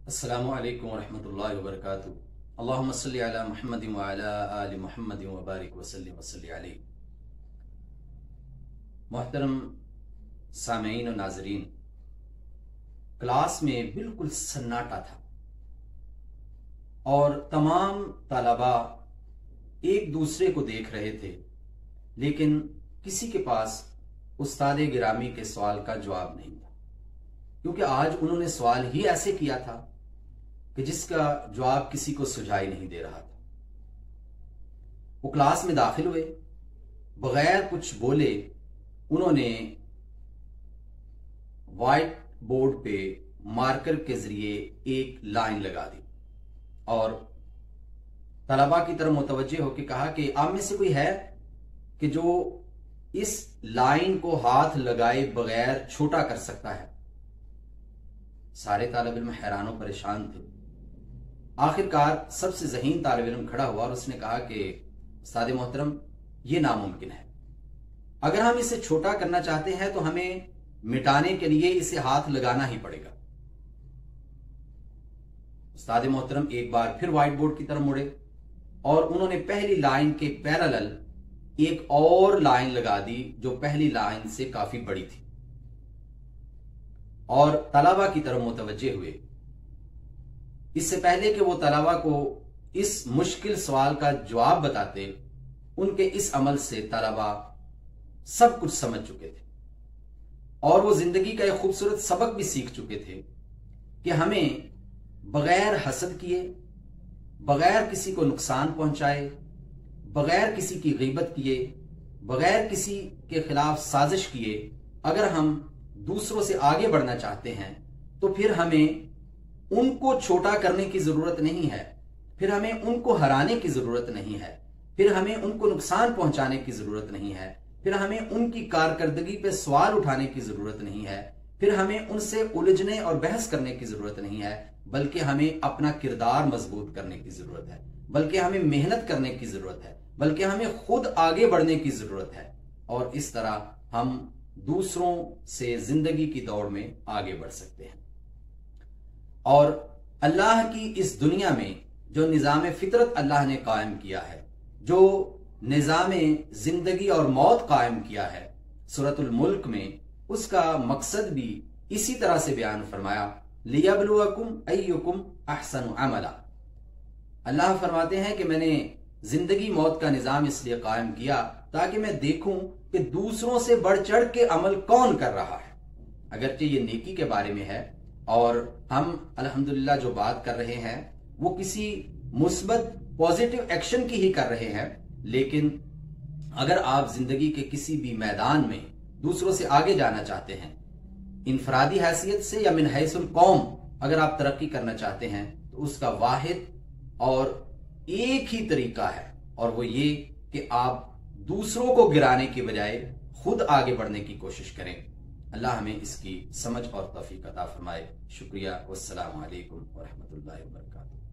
अस्सलामु अलैकुम वरहमतुल्लाहि वबरकातुहू। अल्लाहुम्मा सल्लि अला मुहम्मदिन व अला आलि मुहम्मदिन व बारिक व सल्ली अलैहि। मोहतरम सामीईन और नाज़रीन, क्लास में बिल्कुल सन्नाटा था और तमाम तलबा एक दूसरे को देख रहे थे, लेकिन किसी के पास उस्ताद गिरामी के सवाल का जवाब नहीं था, क्योंकि आज उन्होंने सवाल ही ऐसे किया था कि जिसका जवाब किसी को सुझाई नहीं दे रहा था। वो क्लास में दाखिल हुए, बगैर कुछ बोले उन्होंने व्हाइट बोर्ड पे मार्कर के जरिए एक लाइन लगा दी और तलबा की तरफ मुतवज्जे होकर कहा कि आप में से कोई है कि जो इस लाइन को हाथ लगाए बगैर छोटा कर सकता है। सारे तालिब इल्म हैरान और परेशान थे। आखिरकार सबसे ज़हीन तालिब इल्म खड़ा हुआ और उसने कहा कि उस्ताद मोहतरम, ये नामुमकिन है। अगर हम इसे छोटा करना चाहते हैं तो हमें मिटाने के लिए इसे हाथ लगाना ही पड़ेगा। उस्ताद मोहतरम एक बार फिर व्हाइट बोर्ड की तरफ मुड़े और उन्होंने पहली लाइन के पैरेलल एक और लाइन लगा दी जो पहली लाइन से काफी बड़ी थी और तलबा की तरफ मुतवज्जे हुए। इससे पहले कि वो तलबा को इस मुश्किल सवाल का जवाब बताते, उनके इस अमल से तलबा सब कुछ समझ चुके थे और वो जिंदगी का एक खूबसूरत सबक भी सीख चुके थे कि हमें बगैर हसद किए, बगैर किसी को नुकसान पहुंचाए, बगैर किसी की गीबत किए, बगैर किसी के खिलाफ साजिश किए अगर हम दूसरों से आगे बढ़ना चाहते हैं तो फिर हमें उनको छोटा करने की जरूरत नहीं है, फिर हमें उनको हराने की जरूरत नहीं है, फिर हमें उनको नुकसान पहुंचाने की जरूरत नहीं है, फिर हमें उनकी कारकर्दगी पे सवाल उठाने की जरूरत नहीं है, फिर हमें उनसे उलझने और बहस करने की जरूरत नहीं है, बल्कि हमें अपना किरदार मजबूत करने की जरूरत है, बल्कि हमें मेहनत करने की जरूरत है, बल्कि हमें खुद आगे बढ़ने की जरूरत है और इस तरह हम दूसरों से जिंदगी की दौड़ में आगे बढ़ सकते हैं। और अल्लाह की इस दुनिया में जो निज़ाम फितरत अल्लाह ने कायम किया है, जो निज़ाम जिंदगी और मौत कायम किया है सूरतुल मुल्क में, उसका मकसद भी इसी तरह से बयान फरमाया, लियब्लुवकुम अय्युकुम अहसनु अमला। अल्लाह फरमाते हैं कि मैंने जिंदगी मौत का निज़ाम इसलिए कायम किया ताकि मैं देखूं कि दूसरों से बढ़ चढ़ के अमल कौन कर रहा है। अगरचे ये नेकी के बारे में है और हम अल्हम्दुलिल्लाह जो बात कर रहे हैं वो किसी मुस्बत पॉजिटिव एक्शन की ही कर रहे हैं, लेकिन अगर आप जिंदगी के किसी भी मैदान में दूसरों से आगे जाना चाहते हैं, इनफरादी हैसियत से या मिन हैसुल कौम अगर आप तरक्की करना चाहते हैं, तो उसका वाहिद और एक ही तरीका है और वो ये कि आप दूसरों को गिराने की बजाय खुद आगे बढ़ने की कोशिश करें। अल्लाह हमें इसकी समझ और तौफीक अता फरमाए। शुक्रिया। वस्सलामु अलैकुम व रहमतुल्लाहि व बरकातुहू।